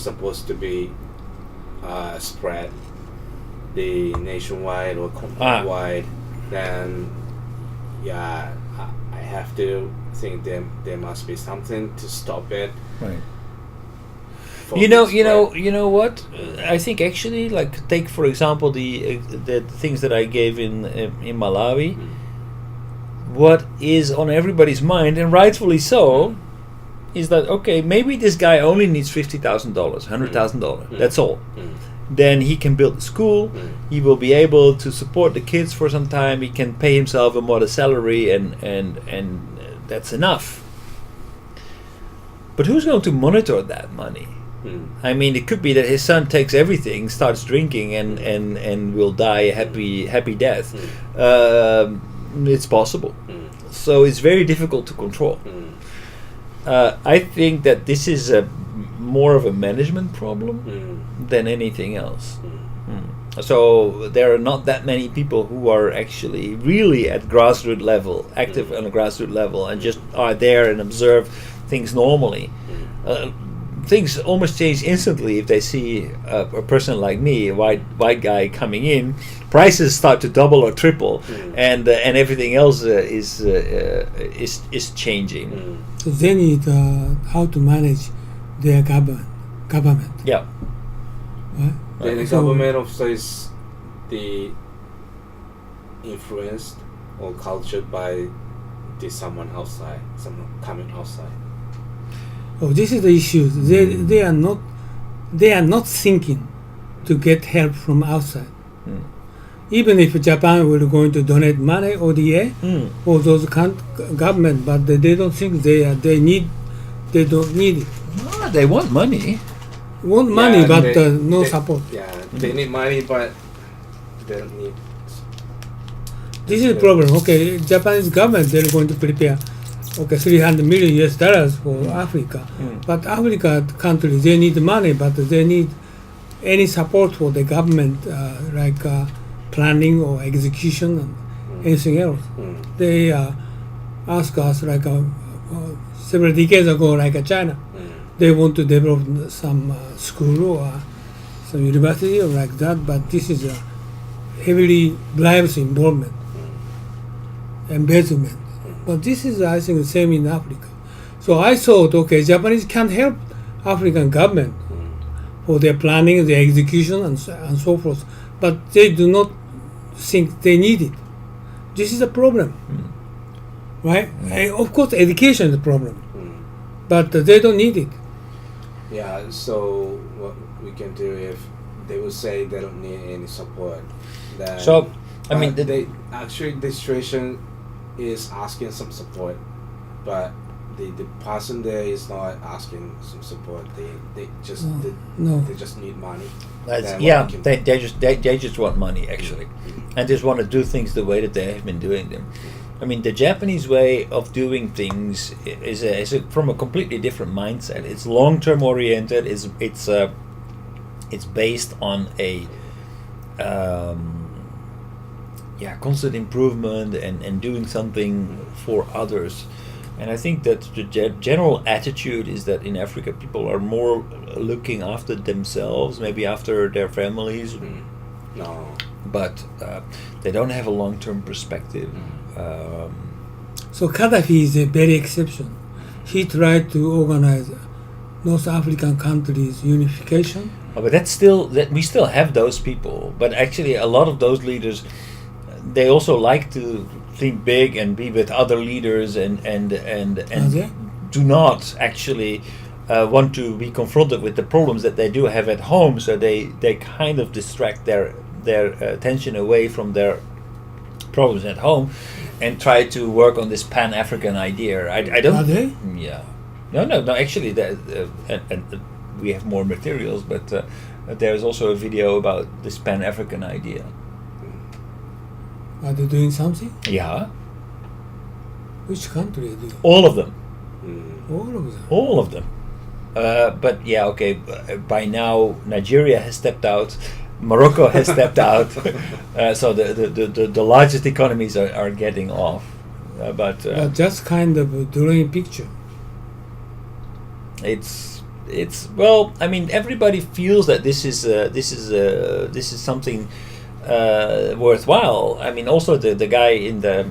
supposed to be spread the nationwide or company-wide, then I have to think there must be something to stop it. Right. You know what? I think actually, like, take for example the things that I gave in Malawi. What is on everybody's mind, and rightfully so, is that okay? Maybe this guy only needs $50,000, $100,000. That's all. Then he can build a school. He will be able to support the kids for some time. He can pay himself a modest salary, and that's enough. But who's going to monitor that money? I mean, it could be that his son takes everything, starts drinking, and will die a happy death. It's possible. So it's very difficult to control. I think that this is more of a management problem than anything else. So there are not that many people who are actually really at grassroots level, active on a grassroots level, and just are there and observe things normally. Things almost change instantly if they see a person like me, a white guy coming in. Prices start to double or triple, and everything else is changing. So they need how to manage their government. Yeah. Right? Then the government also is influenced or cultured by someone coming outside. Oh, this is the issue. They are not thinking to get help from outside. Even if Japan were going to donate money, ODA, or those government, but they don't think they don't need it. No, they want money. Want money, but no support. Yeah, they need money, but they don't need. This is the problem. Okay, Japanese government, they're going to prepare $300 million for Africa. But Africa countries, they need money, but they need any support for the government, like planning or execution and anything else. They ask us like several decades ago, like China, they want to develop some school or some university or like that, but this is heavily bribes involvement, embezzlement. But this is, I think, the same in Africa. So I thought, okay, Japanese can help African government for their planning, their execution, and so forth. But they do not think they need it. This is a problem, right? And of course, education is a problem, but they don't need it. Yeah. So what we can do if they will say they don't need any support, then So, I mean, they actually the situation is asking some support, but the person there is not asking some support. They just need money. They just want money actually, and just want to do things the way that they have been doing them. I mean, the Japanese way of doing things is from a completely different mindset. It's long-term oriented. It's based on a constant improvement and doing something for others. And I think that the general attitude is that in Africa people are more looking after themselves, maybe after their families. No. But they don't have a long-term perspective. So Gaddafi is a very exception. He tried to organize North African countries' unification. But we still have those people. But actually, a lot of those leaders, they also like to think big and be with other leaders and do not actually want to be confronted with the problems that they do have at home. So they kind of distract their attention away from their problems at home and try to work on this Pan-African idea. I don't. Are they? Yeah. No. Actually, we have more materials, but there's also a video about this Pan-African idea. Are they doing something? Yeah. Which country are they? All of them. All of them. All of them. But yeah, okay. By now, Nigeria has stepped out. Morocco has stepped out. So the largest economies are getting off. But just kind of a drawing picture. it's it's well. I mean, everybody feels that this is something worthwhile. I mean, also the guy in the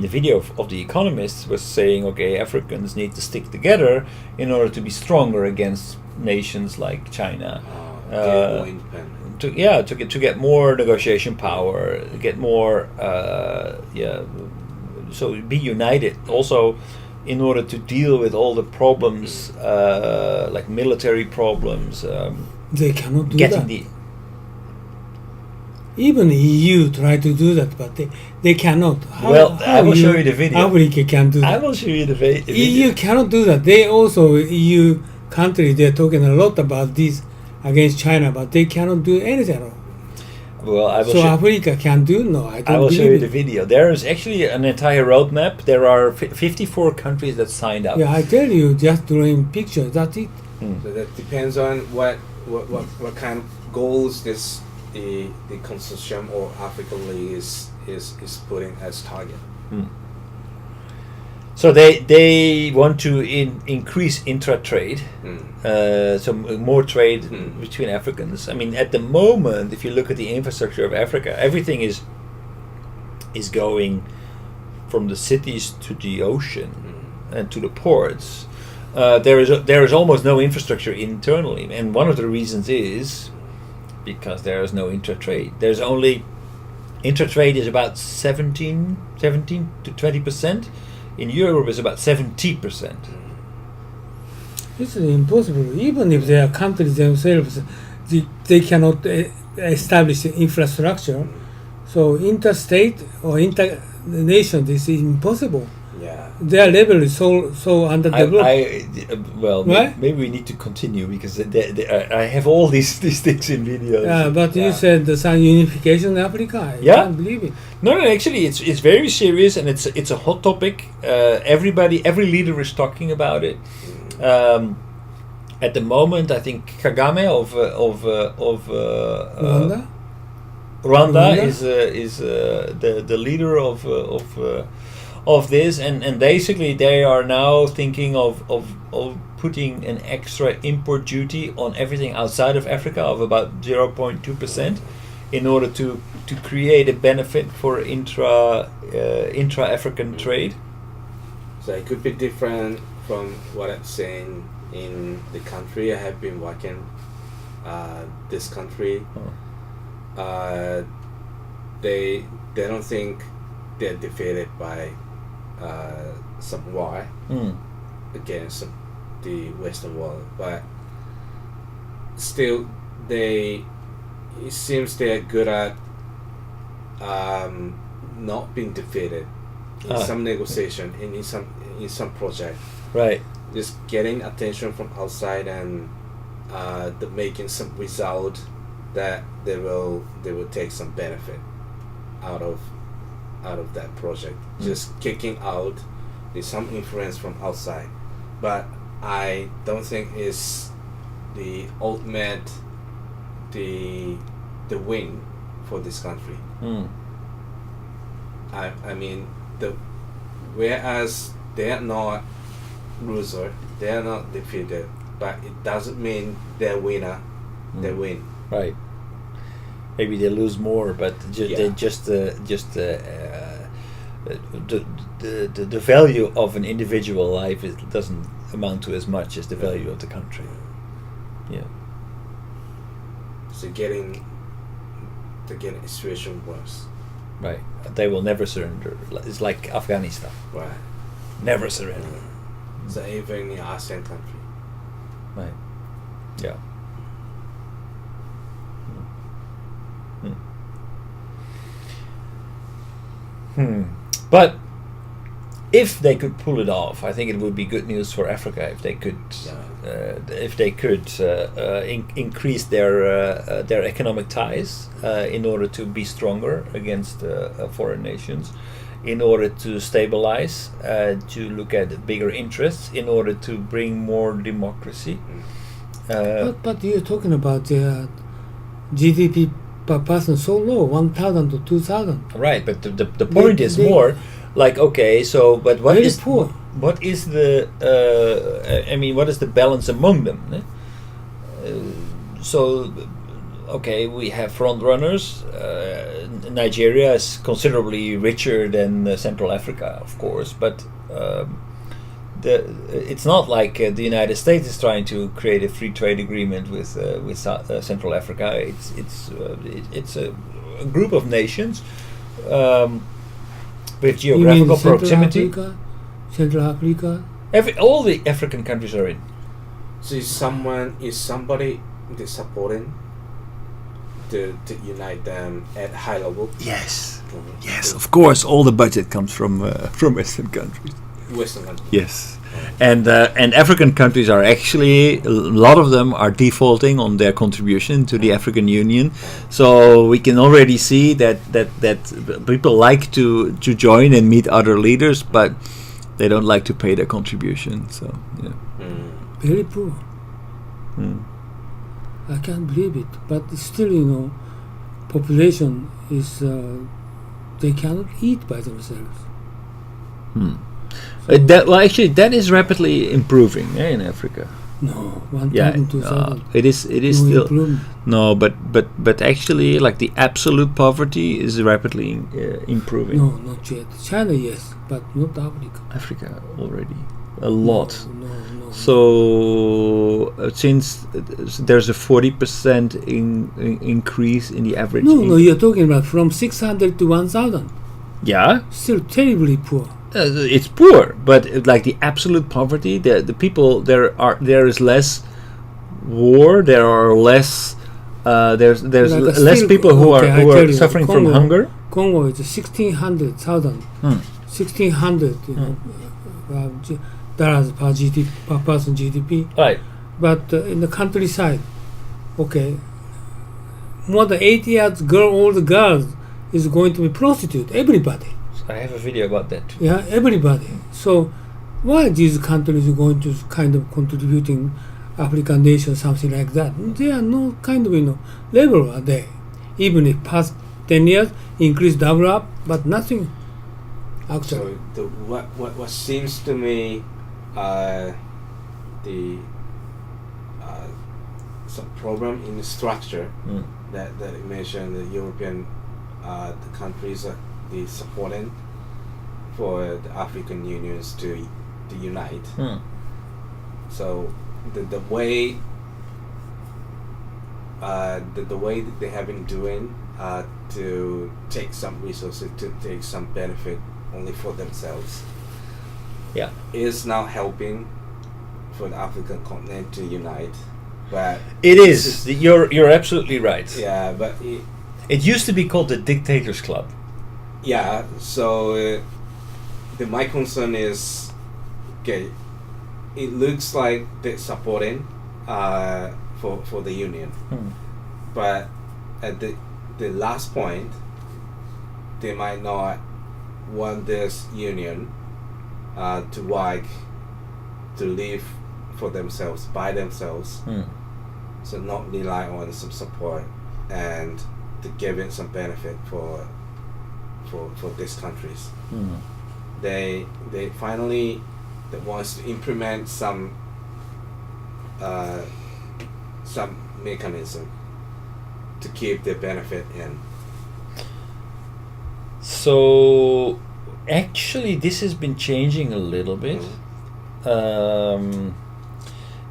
video of The Economist was saying, okay, Africans need to stick together in order to be stronger against nations like China. More independent. To get more negotiation power, get more so be united. Also, in order to deal with all the problems, like military problems. They cannot do getting that. the Even EU try to do that, but they cannot. I will show you the video. Africa can do that. I will show you the video. EU cannot do that. They also, EU countries, they're talking a lot about this against China, but they cannot do anything at all. Well, I will So Africa can do? No, I don't I will show believe you it. the video. There is actually an entire roadmap. There are 54 countries that signed up. Yeah, I tell you, just drawing pictures, that's it. So that depends on what kind of goals the consortium or African League is putting as target. So they want to increase intra-trade, so more trade between Africans. I mean, at the moment, if you look at the infrastructure of Africa, everything is going from the cities to the ocean and to the ports. There is almost no infrastructure internally, and one of the reasons is because there is no intra-trade. There's only intra-trade is about 17 to 20%. In Europe, it's about 70%. This is impossible. Even if they are countries themselves, they cannot establish infrastructure. So interstate or inter-nation, this is impossible. Yeah. Their level is so underdeveloped. Right? Maybe we need to continue because I have all these things in videos. Yeah, but you said the some unification in Africa. I can't believe it. No, actually, it's very serious and it's a hot topic. Every leader is talking about it. At the moment, I think Kagame of Rwanda is the leader of this, and basically they are now thinking of putting an extra import duty on everything outside of Africa of about 0.2% in order to create a benefit for intra-African trade. So it could be different from what I'm saying in the country. I have been working this country. They don't think they're defeated by some war against the Western world, but still it seems they're good at not being defeated in some negotiation in some project. Right. Just getting attention from outside and making some result that they will take some benefit out of that project. Just kicking out some influence from outside, but I don't think it's the ultimate the win for this country. I mean whereas they are not loser, they are not defeated, but it doesn't mean they're winner. They win. Right. Maybe they lose more, but the value of an individual life doesn't amount to as much as the value of the country. Yeah. So getting the situation worse. Right. They will never surrender. It's like Afghanistan. Right. Never surrender. So even in ASEAN country. Right. Yeah. But if they could pull it off, I think it would be good news for Africa if they could, increase their economic ties in order to be stronger against foreign nations, in order to stabilize, to look at bigger interests, in order to bring more democracy. But you're talking about the GDP per person so low, 1,000 to 2,000. Right, but the point is more like, okay, so but what Very is poor. what is the what is the balance among them? So, okay, we have front runners. Nigeria is considerably richer than Central Africa, of course, but it's not like the United States is trying to create a free trade agreement with Central Africa. It's a group of nations with geographical proximity. Central Africa. All the African countries are in. So is somebody that's supporting to unite them at high level? Yes, yes, of course. All the budget comes from Western countries. Western countries. Yes, and African countries are actually, a lot of them are defaulting on their contribution to the African Union. So we can already see that people like to join and meet other leaders, but they don't like to pay their contribution. So yeah. Very poor. Mm. I can't believe it, but still, population is they cannot eat by themselves. That is rapidly improving in Africa. No, 1,000, 2,000. It is no still improvement. no, but actually, like the absolute poverty is rapidly improving. No, not yet. China, yes, but not Africa. Africa already a lot. No. So since there's a 40% increase in the average. No, you're talking about from 600 to 1,000. Yeah. Still terribly poor. It's poor, but like the absolute poverty, the people there is less war. There are less. There's Like less still, people who okay, I are tell you, suffering Congo, from hunger. Congo is 1,600,000. 1,600, dollars per GDP, per person GDP. Right. But in the countryside, okay, more than 8 years old girls is going to be prostitute. Everybody. I have a video about that too. Yeah, everybody. So why these countries are going to kind of contributing African nations, something like that? They are no kind of level are they. Even if past 10 years increase double up, but nothing actually. So what seems to me some problem in the structure that you mentioned, the European the countries that they supporting for the African unions to unite. So the way the way that they have been doing to take some resources, to take some benefit only for themselves, is now helping for the African continent to unite. But it is. You're absolutely right. Yeah, but it used to be called the Dictators Club. Yeah. So my concern is, okay, it looks like they're supporting for the union, but at the last point, they might not want this union to work, to live for themselves, by themselves, so not rely on some support and to give it some benefit for these countries. They finally wants to implement some mechanism to keep the benefit in. So actually this has been changing a little bit.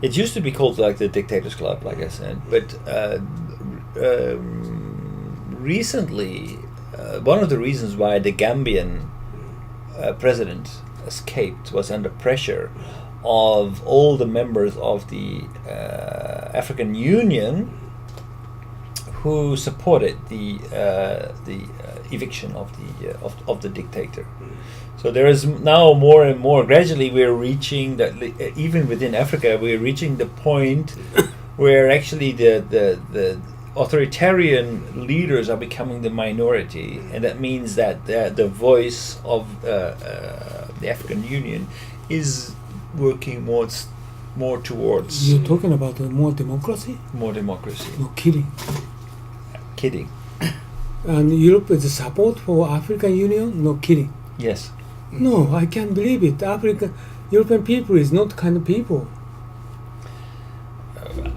It used to be called like the Dictators Club, like I said, but recently one of the reasons why the Gambian president escaped was under pressure of all the members of the African Union who supported the eviction of the dictator. So there is now more and more. Gradually, we're reaching that. Even within Africa, we're reaching the point where actually the authoritarian leaders are becoming the minority, and that means that the voice of the African Union is working more towards. You're talking about more democracy? More democracy. No kidding. Kidding. And Europe is support for African Union? No kidding. Yes. No, I can't believe it. European people is not kind of people.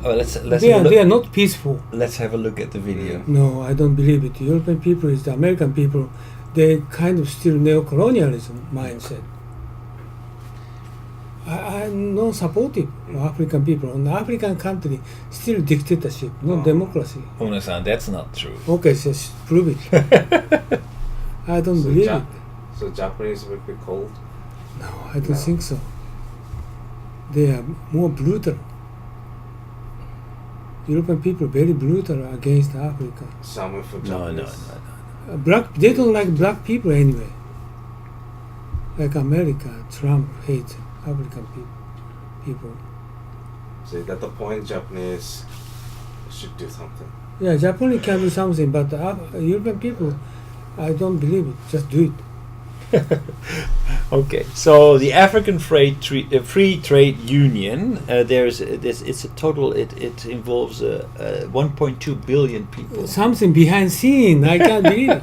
Let's They are not peaceful. Let's have a look at the video. No, I don't believe it. European people is the American people. They kind of still neo-colonialism mindset. I'm not supportive of African people. In the African country, still dictatorship, not democracy. Una-san, that's not true. Okay, just prove it. I don't believe it. So Japanese would be cold? No, I don't think so. They are more brutal. European people very brutal against Africa. Some for No. Japanese. They don't like black people anyway. Like America, Trump hates African people. So that's the point. Japanese should do something. Yeah, Japanese can do something, but European people, I don't believe it. Just do it. Okay, so the African Free Trade Union, it's a total. It involves 1.2 billion people. Something behind scene. I can't believe it.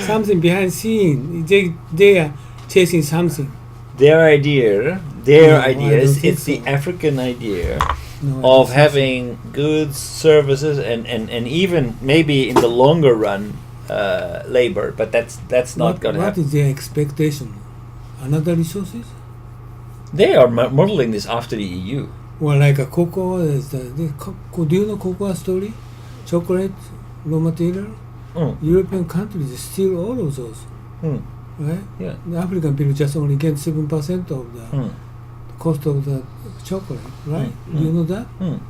Something behind scene. They are chasing something. Their idea is it's the African idea of having goods, services, and even maybe in the longer run labor, but that's not going to happen. What is their expectation? Another resources? They are modeling this after the EU. Well, like a cocoa, do you know cocoa story? Chocolate, raw material? European countries steal all of those. Right? Yeah. The African people just only get 7% of the cost of the chocolate, right? Do you know that?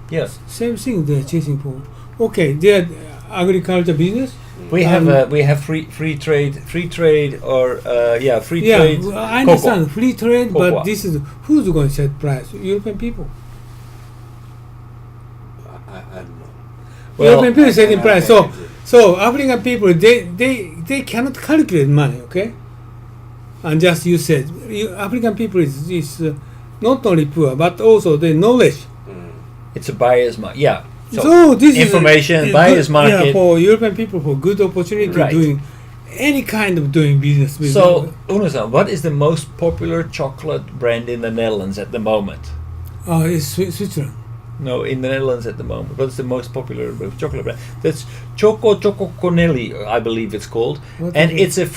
Yes. Same thing they are chasing for. Okay, they are agriculture business. We have free trade or free trade. Yeah, I understand free trade, Cocoa. but this is who's going to set price? European people. I don't know. Well, European people setting price. So African people they cannot calculate money. Okay, and just you said African people is not only poor but also the knowledge. it's a buyer's market. Yeah. So this information, is buyer's good, market. yeah, for European people for good opportunity Right. doing any kind of doing business. With So, Una-san, what is the most popular chocolate brand in the Netherlands at the moment? it's Switzerland. No, in the Netherlands at the moment. What's the most popular chocolate brand? That's Choco Conelli, I believe it's called, What and is it's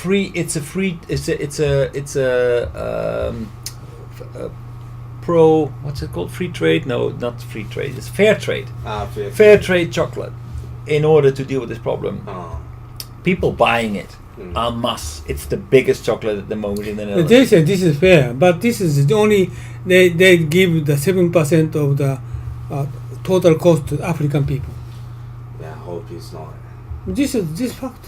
a pro. What's it called? Free trade? No, not free trade. It's fair trade. Fair trade chocolate. In order to deal with this problem, people buying it en masse. It's the biggest chocolate at the moment in the Netherlands. They say this is fair, but this is the only they give the 7% of the total cost to African people. Yeah, I hope it's not. This fact.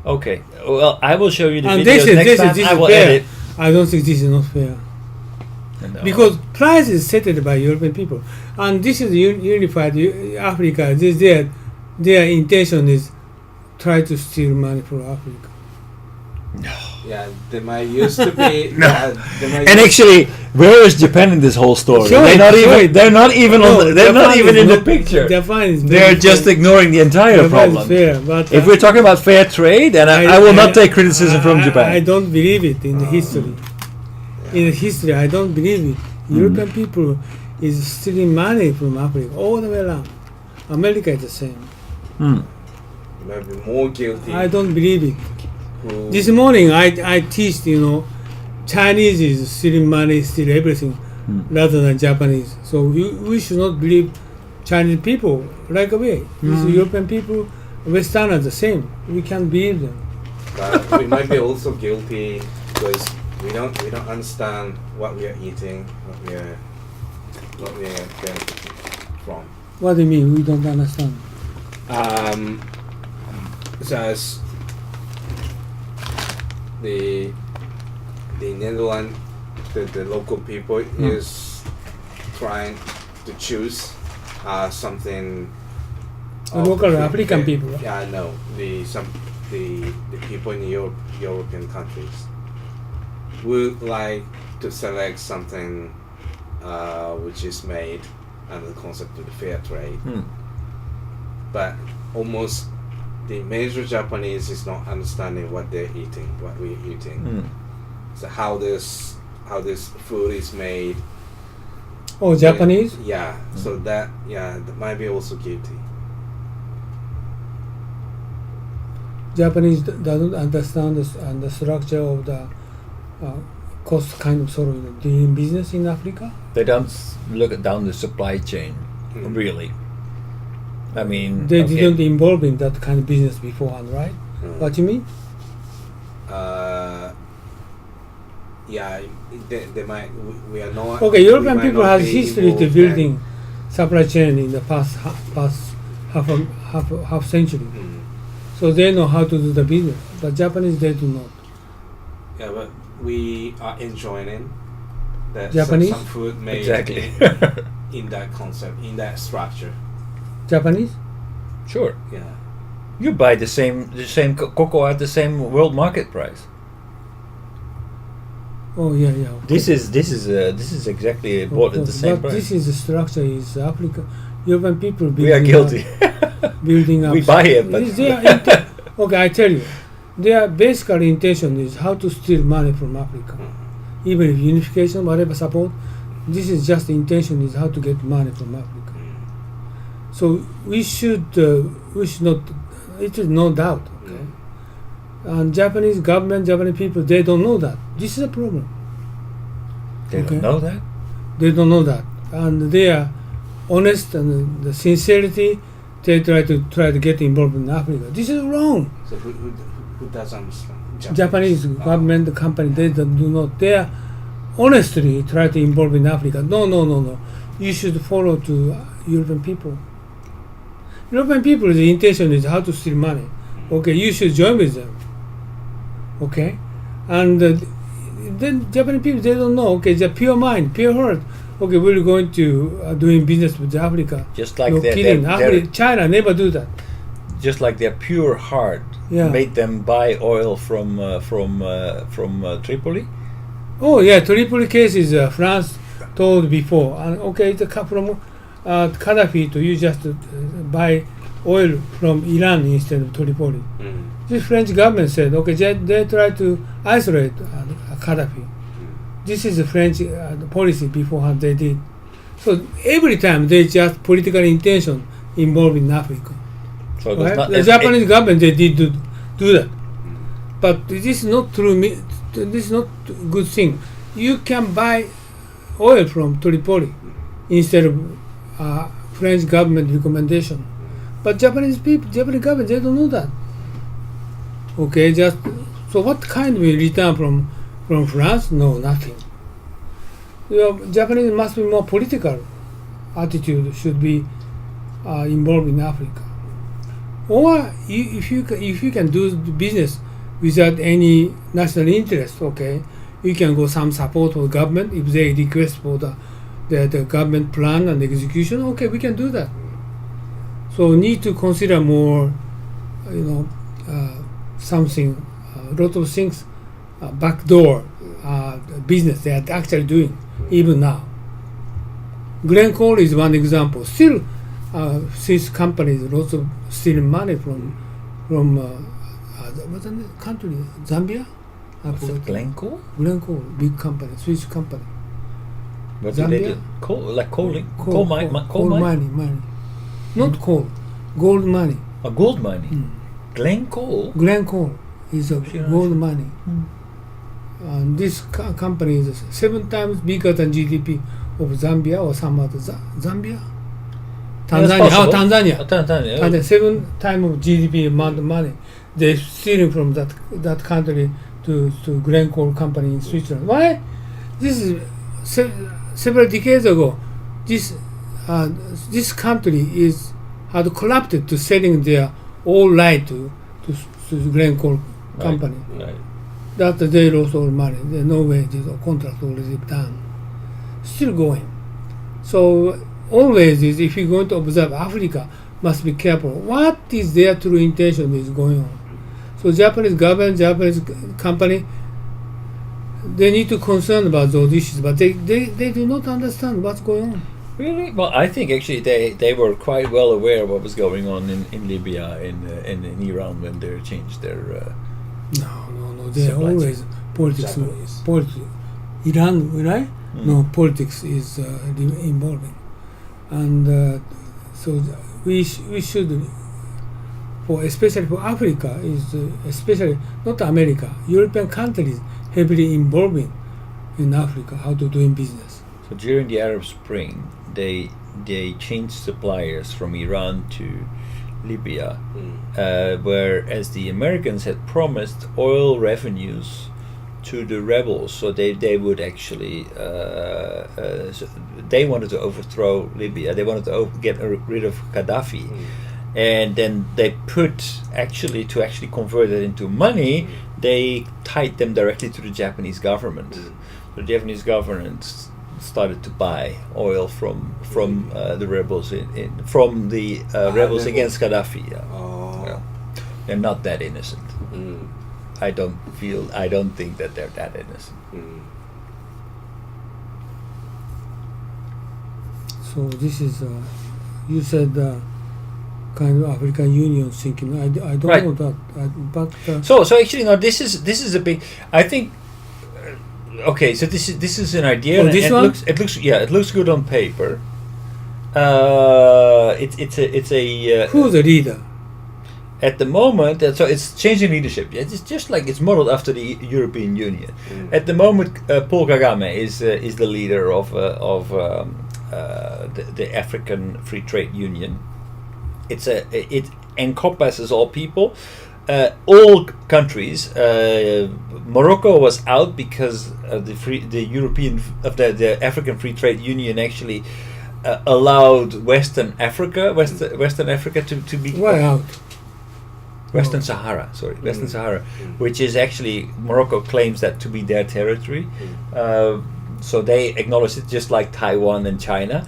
Okay. Well, I will show you the And videos this next is time. this I is will fair. edit. I don't think this is not fair. No. Because price is set by European people, and this is unified Africa. Their intention is try to steal money from Africa. Yeah, they might used to be. No. They might And actually, where is Japan in this whole story? Show They're it, not show even. it. They're not even No, on. They're not Japan even is in the not- picture. Japan is They're very just fair. ignoring the entire Japan is problem. fair, but If we're talking about fair trade, and I will not take criticism from I Japan. don't believe it in the history. In the history, I don't believe it. European people is stealing money from Africa all the way around. America is the same. You might be more guilty. I don't believe it. who- This morning I teach, Chinese is stealing money, steal everything, rather than Japanese. So we should not believe Chinese people right away. These European people, Westerners the same. We can't believe them. But we might be also guilty because we don't understand what we are eating, what we are benefiting from. What do you mean? We don't understand. So as the Netherlands, the local people is trying to choose something. The of local the- African people. Yeah, I know the people in European countries would like to select something which is made under the concept of the fair trade, but almost the major Japanese is not understanding what they're eating, what we're eating. So how this food is made. Oh, Japanese? Yeah. So that might be also guilty. Japanese doesn't understand the structure of the cost kind of sort of doing business in Africa. They don't look down the supply chain, really. I mean, They didn't involve in that kind of business beforehand, right? What you mean? Yeah, they might. We are not. Okay, we European might people not have be history to involved building supply chain in the past half century. So they know how to do the business, but Japanese they do not. Yeah, but we are enjoying that Japanese? some food made Exactly. in that concept, in that structure. Japanese? Sure. Yeah. You buy the same cocoa at the same world market price. Oh yeah, yeah. This is exactly bought at the same but price. this is the structure is Africa. European people We are guilty. building up. We buy it, but Okay, I tell you, their basic intention is how to steal money from Africa. Even if unification, whatever support, this is just the intention is how to get money from Africa. So we should not. It is no doubt. Okay, and Japanese government, Japanese people, they don't know that. This is a problem. They Okay. don't know that. They don't know that, and they are honest and the sincerity. They try to get involved in Africa. This is wrong. So who does understand? Japanese government, the company, they do not. They are honestly try to involve in Africa. No. You should follow to European people. European people, the intention is how to steal money. Okay, you should join with them. Okay, and then Japanese people, they don't know. Okay, they're pure mind, pure heart. Okay, we're going to doing business with Africa. Just like No they're kidding. China never do that. just like their pure heart Yeah. made them buy oil from Tripoli. Oh yeah, Tripoli case is France told before. And okay, it's from Gaddafi to you just buy oil from Iran instead of Tripoli. The French government said, okay, they try to isolate Gaddafi. This is the French policy beforehand they did. So every time they just political intention involved in Africa. So it was Right? not The Japanese government they did do that, but this is not true. This is not good thing. You can buy oil from Tripoli instead of French government recommendation, but Japanese government they don't know that. Okay, just so what kind will return from France? No, nothing. Japanese must be more political attitude should be involved in Africa. Or if you can do business without any national interest, okay, you can go some support for government if they request for the government plan and execution. Okay, we can do that. So need to consider more, something, a lot of things, backdoor business they are actually doing even now. Glencore is one example. Still, Swiss companies lots of stealing money from what's the country? Zambia? Was it Glencore? Glencore, big company, Swiss company. What did they Zambia? do? Coal mining. Not coal, gold mining. Gold mining. Glencore. Glencore is a Sure. gold mining. And this company is 7 times bigger than GDP of Zambia or some other Zambia. Tanzania. Tanzania. Tanzania. 7 times of GDP amount of money they're stealing from that country to Glencore company in Switzerland. Why? This is several decades ago. This country had collapsed to selling their all right to Glencore company. Right. That they lost all money. There's no way this contract already done. Still going. So always is if you're going to observe Africa, must be careful. What is their true intention is going on? So Japanese government, Japanese company, they need to concern about those issues, but they do not understand what's going on. Really? Well, I think actually they were quite well aware of what was going on in Libya and in Iran when they changed their. No. They Supply always politics. Japanese. Iran, right? No, politics is involving, and so we should, especially for Africa, is especially not America, European countries heavily involving in Africa how to doing business. So during the Arab Spring, they changed suppliers from Iran to Libya, whereas the Americans had promised oil revenues to the rebels, so they would actually so they wanted to overthrow Libya. They wanted to get rid of Gaddafi, and then they put to actually convert it into money. They tied them directly to the Japanese government. The Japanese government started to buy oil from the rebels from the rebels against Gaddafi. Yeah. Well, they're not that innocent. I don't think that they're that innocent. So this is you said kind of African Union thinking. I don't Right. know that, but So actually, no. This is a big. I think. Okay, so this is an idea. Oh, and this it one? It looks good on paper. It's a who's the leader? at the moment. So it's changing leadership. It's just like it's modeled after the European Union. At the moment, Paul Kagame is the leader of the African Free Trade Union. It encompasses all people. All countries. Morocco was out because the African Free Trade Union actually allowed Western Africa to be Why out? Western Sahara, which is actually Morocco claims that to be their territory. So they acknowledge it just like Taiwan and China.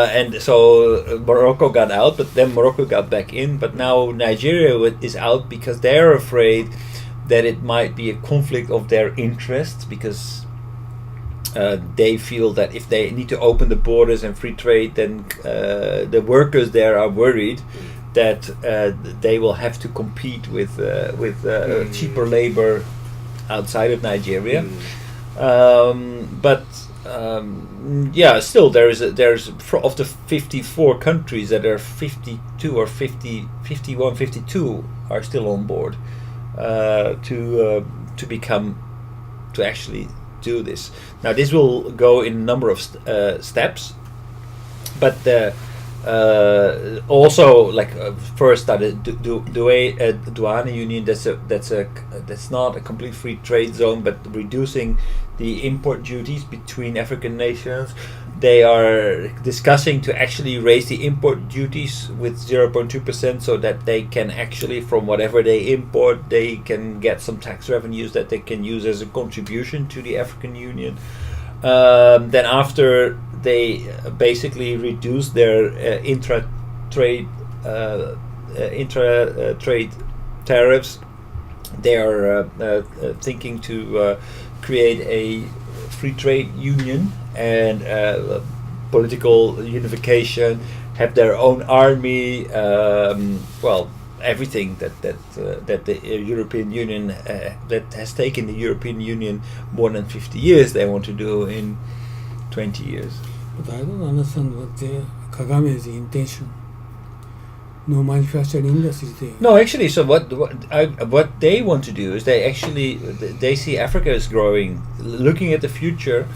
And so Morocco got out, but then Morocco got back in. But now Nigeria is out because they're afraid that it might be a conflict of their interests, because they feel that if they need to open the borders and free trade, then the workers there are worried that they will have to compete with cheaper labor outside of Nigeria. Still there's of the 54 countries that are 52 or 50, 51, 52 are still on board to actually do this. Now this will go in a number of steps, but also first started Douane Union. That's not a complete free trade zone, but reducing the import duties between African nations. They are discussing to actually raise the import duties with 0.2%, so that they can actually, from whatever they import, they can get some tax revenues that they can use as a contribution to the African Union. Then after they basically reduce their intra-trade tariffs, they are thinking to create a free trade union and political unification, have their own army, everything that the European Union that has taken the European Union more than 50 years, they want to do in 20 years. But I don't understand what Kagame's intention. No manufacturing industry there. No, actually, so what they want to do is they see Africa is growing. Looking at the future,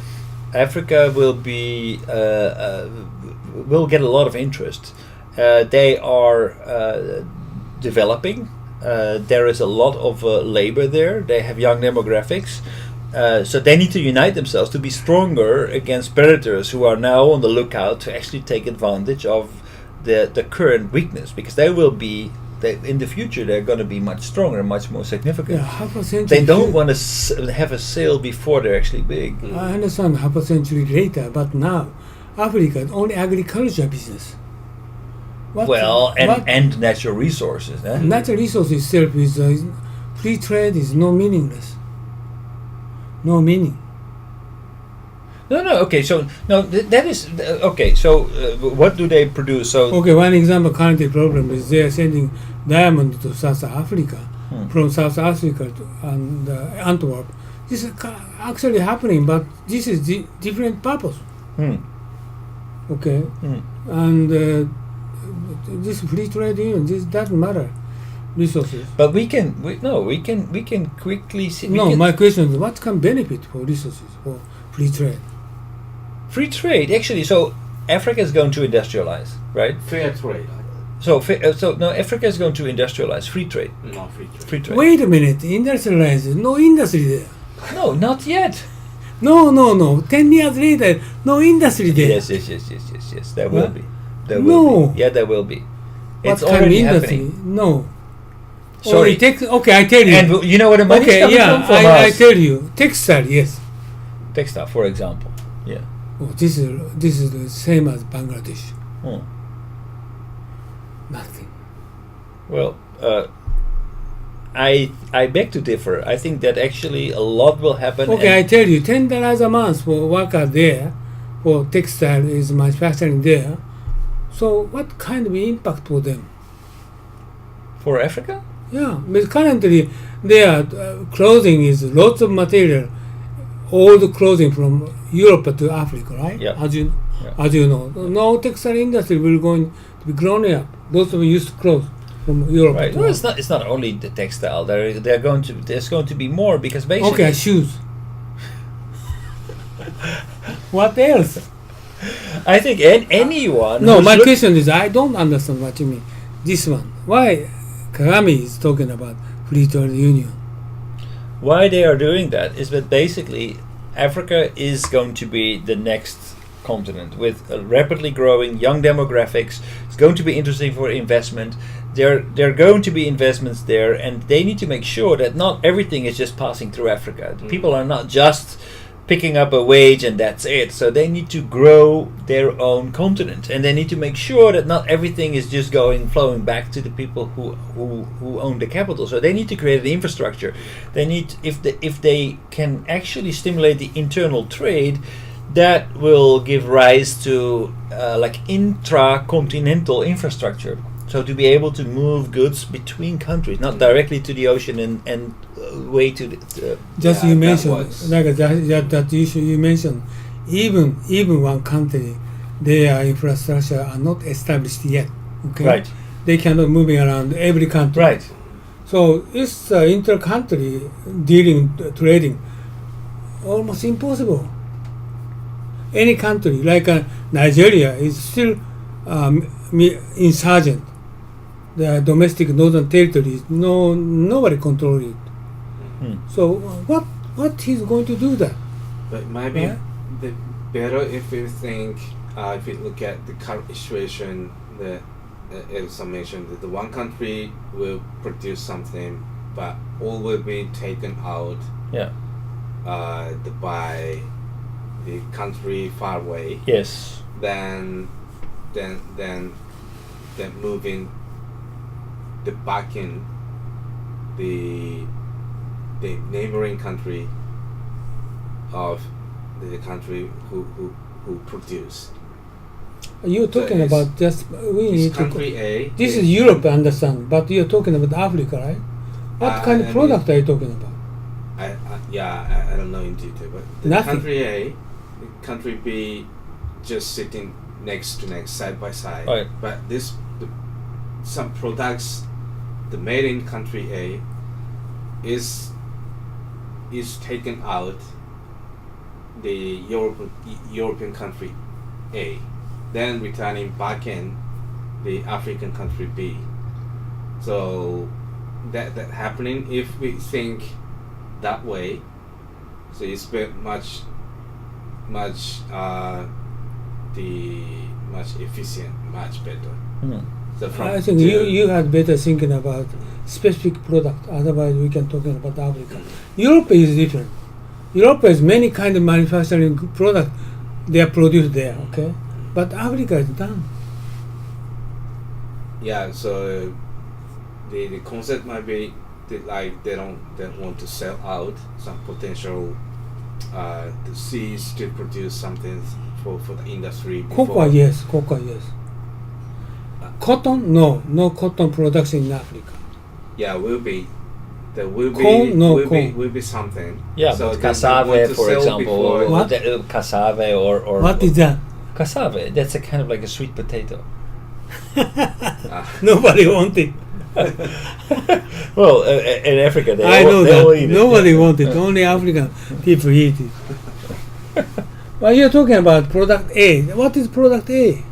Africa will be will get a lot of interest. They are developing. There is a lot of labor there. They have young demographics. So they need to unite themselves to be stronger against predators who are now on the lookout to actually take advantage of the current weakness, because they will be in the future they're going to be much stronger, much more significant. Yeah, half a century. They don't want to have a sale before they're actually big. I understand half a century later, but now Africa is only agriculture business. And natural resources. Natural resources itself is free trade is meaningless. No meaning. No. Okay, so that is okay. So what do they produce? So okay, one example currently problem is they are sending diamond to South Africa from South Africa to Antwerp, this is actually happening, but this is different purpose. Okay, and this free trade union, this doesn't matter. Resources. But we can quickly see. My question is, what can benefit for resources for free trade? Free trade, actually. So Africa is going to industrialize, right? Fair trade. So Africa is going to industrialize. Free trade. No, free trade. Free trade. Wait a minute, industrialize? No industry there. No, not yet. No. 10 years later, no industry there. Yes. There will be. There will No. be. Yeah, there will be. What It's kind of already industry? happening. No. Sorry. Okay, I tell you. And you know where the money is coming from? I us. tell you. Textile, yes. Textile, for example. Yeah. Oh, this is the same as Bangladesh. Nothing. Well, I beg to differ. I think that actually a lot will happen. Okay, I tell you, $10 a month for worker there, for textile is manufacturing there. So what kind of impact for them? For Africa? Yeah, but currently their clothing is lots of material, all the clothing from Europe to Africa, right? Yeah. As you know, no textile industry will going to be grown up. Those of used clothes from Europe. Right. to No, Africa. it's not only the textile. There's going to be more because basically. Okay, shoes. What else? I think anyone. No, who's my look- question is I don't understand what you mean. This one. Why Kagami is talking about free trade union? Why they are doing that is that basically Africa is going to be the next continent with a rapidly growing young demographics. It's going to be interesting for investment. There are going to be investments there, and they need to make sure that not everything is just passing through Africa. People are not just picking up a wage and that's it. So they need to grow their own continent, and they need to make sure that not everything is just flowing back to the people who own the capital. So they need to create the infrastructure. They need, if they can actually stimulate the internal trade, that will give rise to like intra-continental infrastructure. So to be able to move goods between countries, not directly to the ocean and way to the. Just Yeah, you that mentioned was- that issue you mentioned. Even one country, their infrastructure are not established yet. Okay, Right. They cannot moving around every country. Right. So it's inter-country dealing trading almost impossible. Any country like Nigeria is still insurgent. The domestic northern territories, nobody control it. So what he's going to do that? But maybe Yeah. the better if we think, if we look at the current situation, the Elsa mentioned that the one country will produce something, but all will be taken out Yeah. by the country far away. Yes. Then moving the back in the neighboring country of the country who produce. You're talking it's- about just we This need to. country A. This is Europe, I understand, but you're talking about Africa, right? What kind of I product are you talking about? I don't know in detail, but the Nothing. country A, the country B, just sitting next to next, side by side. Right. But some products, the made in country A, is taken out the European country A, then returning back in the African country B. So that happening, if we think that way, so it's much efficient, much better. So I think you had better thinking about specific product. Otherwise, we can talking about Africa. Europe is different. Europe has many kind of manufacturing product. They are produced there, okay. But Africa is done. Yeah, so the concept might be that, like, they don't want to sell out some potential to cease to produce something for the industry. Cocoa, yes. Cotton, no cotton production in Africa. Yeah, will be there will be Corn? No, will be corn. will be something. Yeah, So but they want cassave, to for sell example, before- What? Cassave or What is that? cassave? That's a kind of like a sweet potato. Nobody wants it. Well, in Africa they I all, know they all that. eat it. Nobody wants it. Only African people eat it. Well, you're talking about product A. What is product A?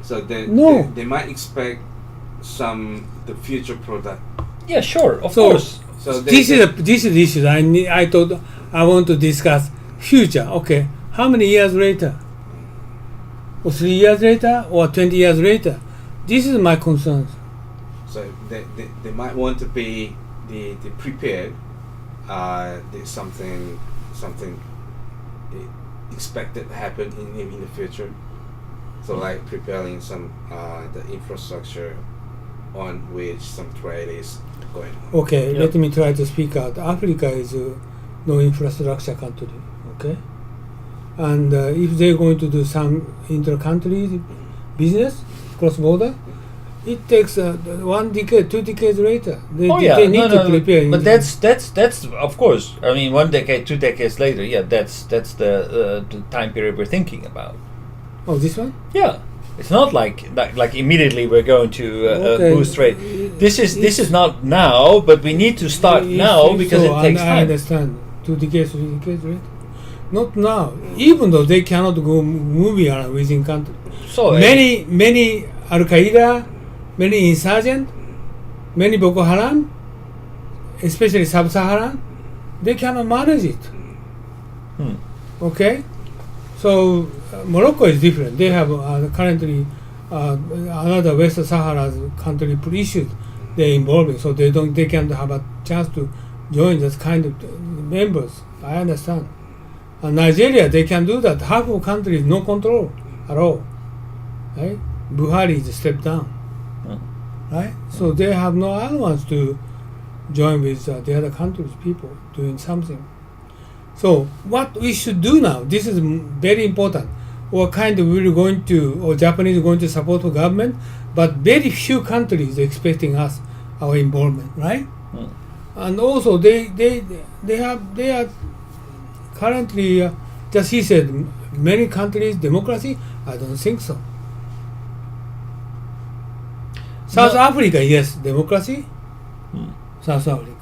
So No. they might expect the future product. Yeah, sure, of So- course. So This is the issue. I thought I want to discuss future. Okay, how many years later? Or 3 years later, or 20 years later? This is my concerns. So they might want to be the prepared. There's something expected to happen in the future. So like preparing some the infrastructure on which some trade is going on. Okay, Yeah. let me try to speak out. Africa is no infrastructure country. Okay, and if they're going to do some inter-country business cross border, it takes 1 decade, 2 decades later. They need to prepare. But that's of course. I mean, 1 decade, 2 decades later. Yeah, that's the time period we're thinking about. Oh, this one? Yeah, it's not like immediately we're going to Okay. boost trade. This is not now, but we need to start now because it takes I time. understand. 2 decades, 3 decades later. Not now. Even though they cannot go moving around within country. So Many Al Qaeda, many insurgent, many Boko Haram, especially Sub-Saharan, they cannot manage it. Okay, so Morocco is different. They have currently another West Sahara country issues they're involving, so they can have a chance to join this kind of members. I understand. Nigeria, they can do that. Half of country is no control at all. Right? Buhari is stepped down. Right? So they have no allowance to join with the other countries' people doing something. So what we should do now, this is very important. What kind of we're going to, or Japanese are going to support the government, but very few countries are expecting us, our involvement, right? And also they are currently, just he said, many countries democracy. I don't think so. South Africa, yes, democracy. South Africa.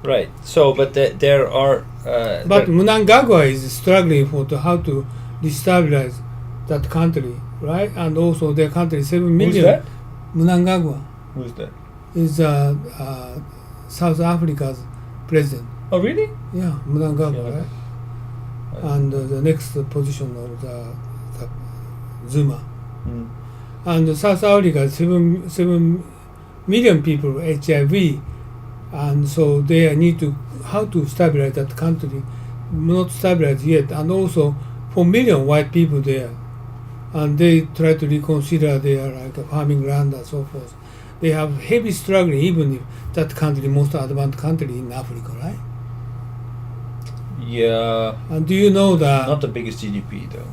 right. So, but there are. But Mnangagwa is struggling how to destabilize that country, right? And also their country, 7 million. Who's that? Mnangagwa Who's that? is South Africa's president. Oh, really? Yeah, Mnangagwa, Yeah. right? And the next position of the Zuma. And South Africa, 7 million people HIV, and so they need to how to stabilize that country, not stabilized yet, and also 4 million white people there, and they try to reconsider their farming land and so forth. They have heavy struggling, even if that country most advanced country in Africa, right? Yeah. And do you know that? Not the biggest GDP though.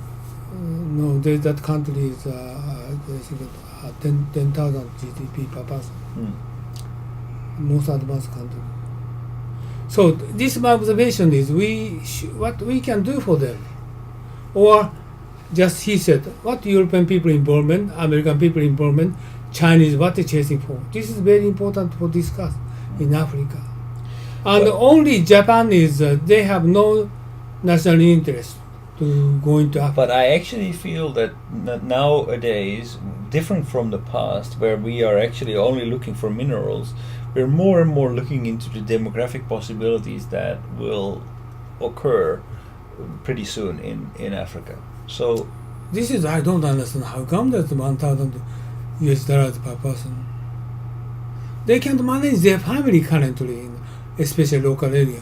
No, that country is 10,000 GDP per person. Most advanced country. So this my observation is what we can do for them, or just he said what European people involvement, American people involvement, Chinese what they chasing for. This is very important for discuss in Africa, and only Japan is they have no national interest to go into Africa. But I actually feel that nowadays, different from the past, where we are actually only looking for minerals, we're more and more looking into the demographic possibilities that will occur pretty soon in Africa. So This is I don't understand how come that's $1,000 US per person. They can't manage their family currently, especially local area.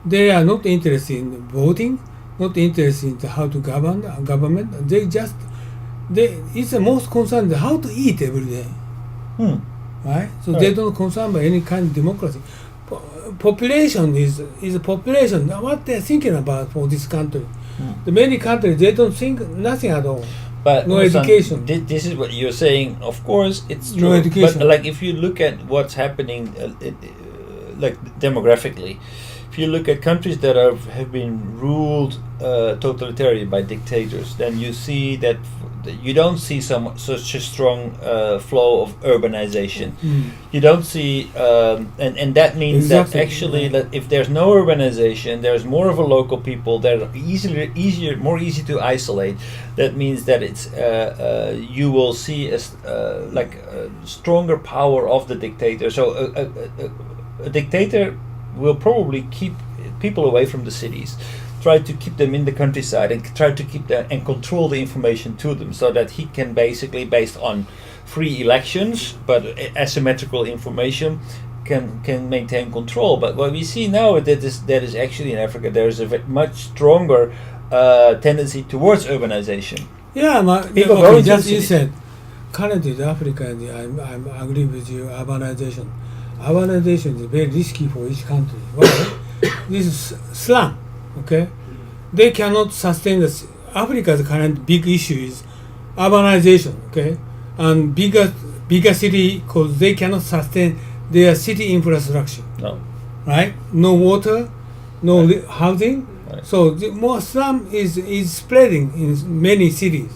They are not interested in voting, not interested in how to govern government. It's the most concerned how to eat every day, right? So they don't concern by any kind of democracy. Population is a population. What they're thinking about for this country. The many countries they don't think nothing at all. But No education. This is what you're saying. Of course, it's true. No education. But like, if you look at what's happening, like demographically, if you look at countries that have been ruled totalitarian by dictators, then you see that you don't see such a strong flow of urbanization. You don't see, and that means Exactly. that actually, that if there's no urbanization, there's more of a local people that are more easy to isolate. That means that it's you will see a stronger power of the dictator. So a dictator will probably keep people away from the cities, try to keep them in the countryside, and try to keep them and control the information to them, so that he can basically, based on free elections but asymmetrical information, can maintain control. But what we see now that is actually in Africa, there is a much stronger tendency towards urbanization. Yeah, People okay, go into just the you cities. said, currently the Africa, I agree with you, urbanization. Urbanization is very risky for each country. Why? This is slum, okay? They cannot sustain this. Africa's current big issue is urbanization, okay? And bigger city, because they cannot sustain their city infrastructure, No. right? No water, no housing. Right. So the more slum is spreading in many cities.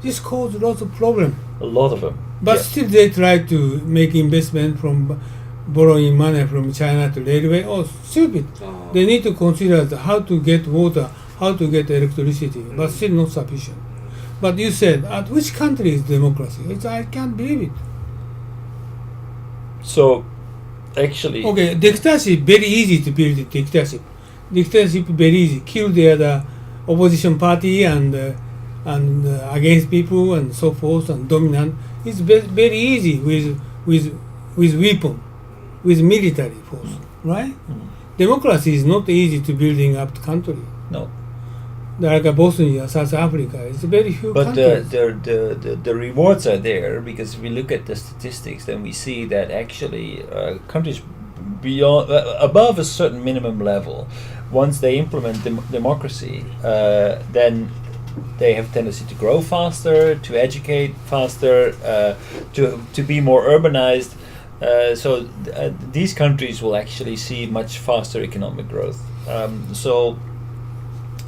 This causes lots of problem. A lot of them. But Yeah. still they try to make investment from borrowing money from China to railway. Oh, stupid. Oh. They need to consider how to get water, how to get electricity, but still not sufficient. But you said, at which country is democracy? I can't believe it. So, actually, Okay, dictatorship, very easy to build a dictatorship. Dictatorship, very easy. Kill the other opposition party and against people and so forth and dominant. It's very easy with weapon, with military force, right? Democracy is not easy to building up the country. no. Like Bosnia, South Africa, it's very few But countries. the rewards are there, because if we look at the statistics, then we see that actually countries beyond above a certain minimum level, once they implement democracy, then they have tendency to grow faster, to educate faster, to be more urbanized. So these countries will actually see much faster economic growth.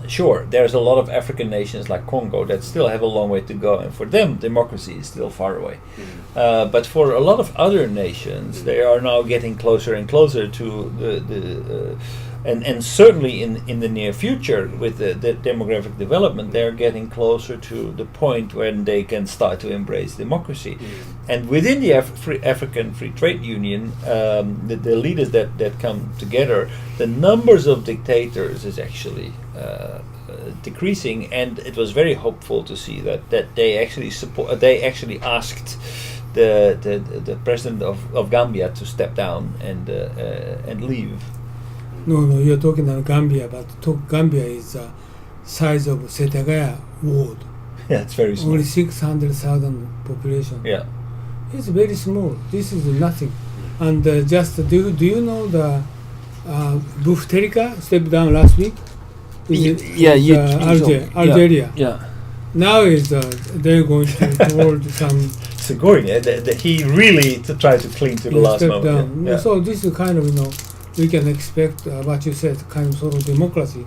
Sure, there's a lot of African nations like Congo that still have a long way to go, and for them, democracy is still far away. But for a lot of other nations, they are now getting closer and closer to and certainly in the near future, with the demographic development, they're getting closer to the point when they can start to embrace democracy. And within the African Free Trade Union, the leaders that come together, the numbers of dictators is actually decreasing, and it was very hopeful to see that they actually they actually asked the president of Gambia to step down and leave. No, you're talking about Gambia, but Gambia is the size of Setagaya ward. Yeah, it's very small. Only 600,000 population. Yeah. It's very small. This is nothing. And just do you know the Bouteflika stepped down last week? Algeria. Yeah. Now is they're going to hold some Seguri, he really tried to cling to the last step moment. down. Yeah. So this is kind of we can expect what you said, kind of sort of democracy.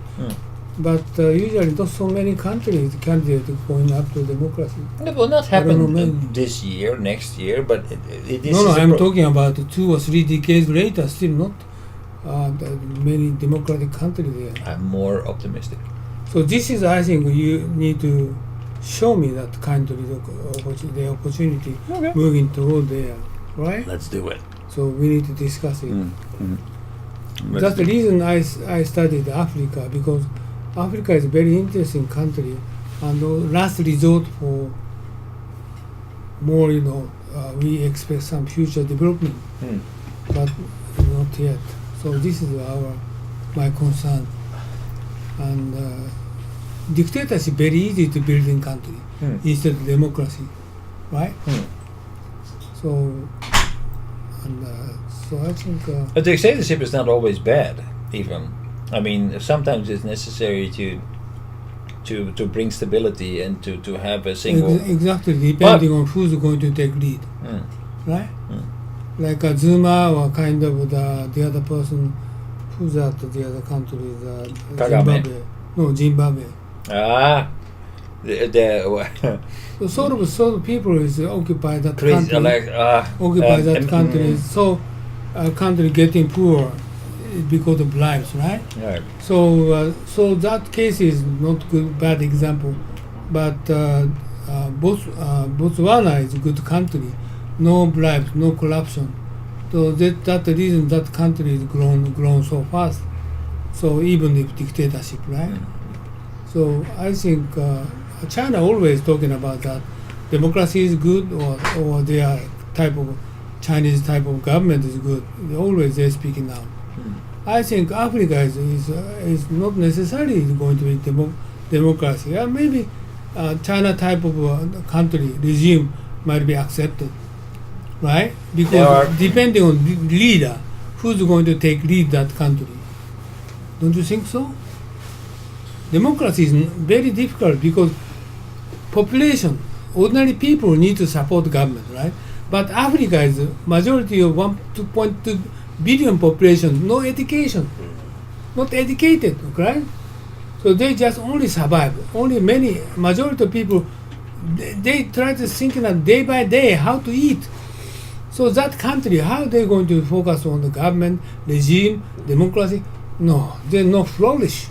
But usually not so many countries candidates going up to democracy. It will not I don't know, happen maybe. this year, next year, but it is. No, I'm talking about 2 or 3 decades later, still not many democratic countries there. I'm more optimistic. So this is, I think, you need to show me that kind of the opportunity moving toward there, right? Let's do it. So we need to discuss it. That's the reason I studied Africa, because Africa is a very interesting country, and the last resort for more, we expect some future development, but not yet. So this is my concern. And dictatorship very easy to build in country instead of democracy, right? So I think. A dictatorship is not always bad, even. I mean, sometimes it's necessary to to bring stability and to have a single. Exactly, depending on who's going to take lead, right? Like a Zuma or kind of the other person, who's at the other country, Zimbabwe. No, Zimbabwe. Ah, the So sort of people is occupy that crazy, country. Occupy that country. So country getting poor because of bribes, right? Right. So that case is not good, bad example, but Botswana is a good country, no bribes, no corruption. So that's the reason that country is grown so fast. So even if dictatorship, right? So I think China always talking about that democracy is good or their type of Chinese type of government is good. They're speaking out. I think Africa is not necessarily going to be democracy. Maybe China type of country regime might be accepted, right? Because depending on the leader, who's going to lead that country? Don't you think so? Democracy is very difficult because population, ordinary people need to support government, right? But Africa is a majority of 2.2 billion population, no education, not educated, right? So they just only survive. Only majority of people, they try to think that day by day how to eat. So that country, how they going to focus on the government, regime, democracy? No, they're not flourish.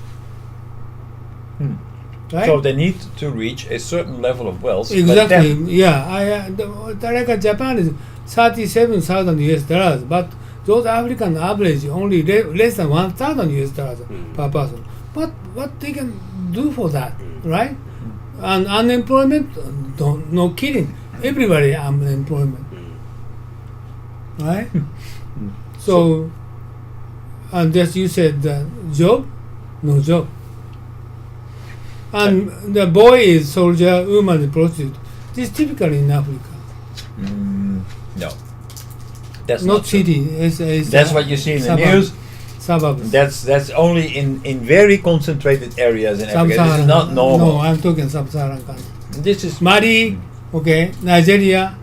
Right? So they need to reach a certain level of wealth. Exactly. Yeah. Like Japan is $37,000, but those African average only less than $1,000 per person. What they can do for that, right? And unemployment, no kidding. Everybody unemployment, right? So, and just you said job, no job. And the boy is soldier, woman is prostitute. This is typically in Africa. No, that's not not true. city. It's That's what you see in the news. Suburbs. That's only in very concentrated areas in Africa. This is not normal. No, I'm talking sub-Saharan country. This is Mali, okay, Nigeria,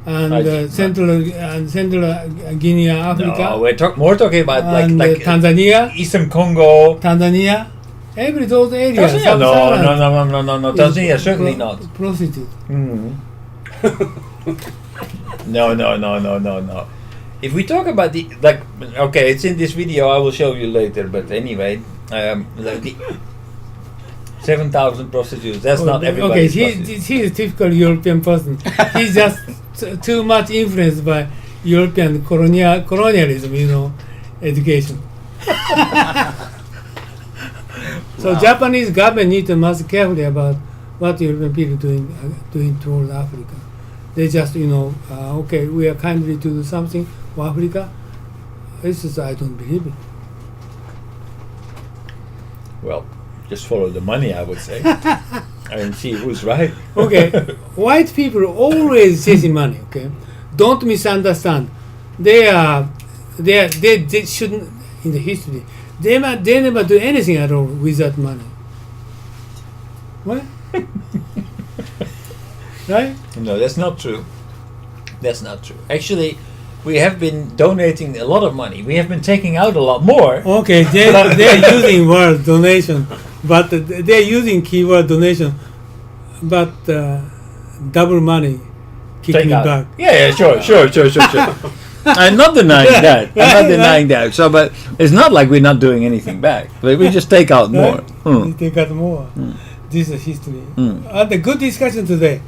and Central Guinea, Africa. No, we're more talking about and like Tanzania, Eastern Congo. Tanzania, every those areas. Tanzania? No. Tanzania certainly not. Prostitute. No. If we talk about okay, it's in this video. I will show you later. But anyway, the 7,000 prostitutes. That's not everybody. Okay, he is a typical European person. He's just too much influenced by European colonialism, education. So Japanese government needs to much carefully about what European people doing toward Africa. They just okay, we are kindly to do something for Africa. This is I don't believe it. Well, just follow the money, I would say, and see who's right. Okay, white people always chasing money. Okay, don't misunderstand. They shouldn't in the history. They never do anything at all with that money. What? Right? No, that's not true. That's not true. Actually, we have been donating a lot of money. We have been taking out a lot more. Okay, they're using word donation, but they're using keyword donation, but double money kicking back. Yeah, sure. I'm not denying that. I'm not denying that. So, but it's not like we're not doing anything back. But we just take out more. We take out more. This is history. And a good discussion today.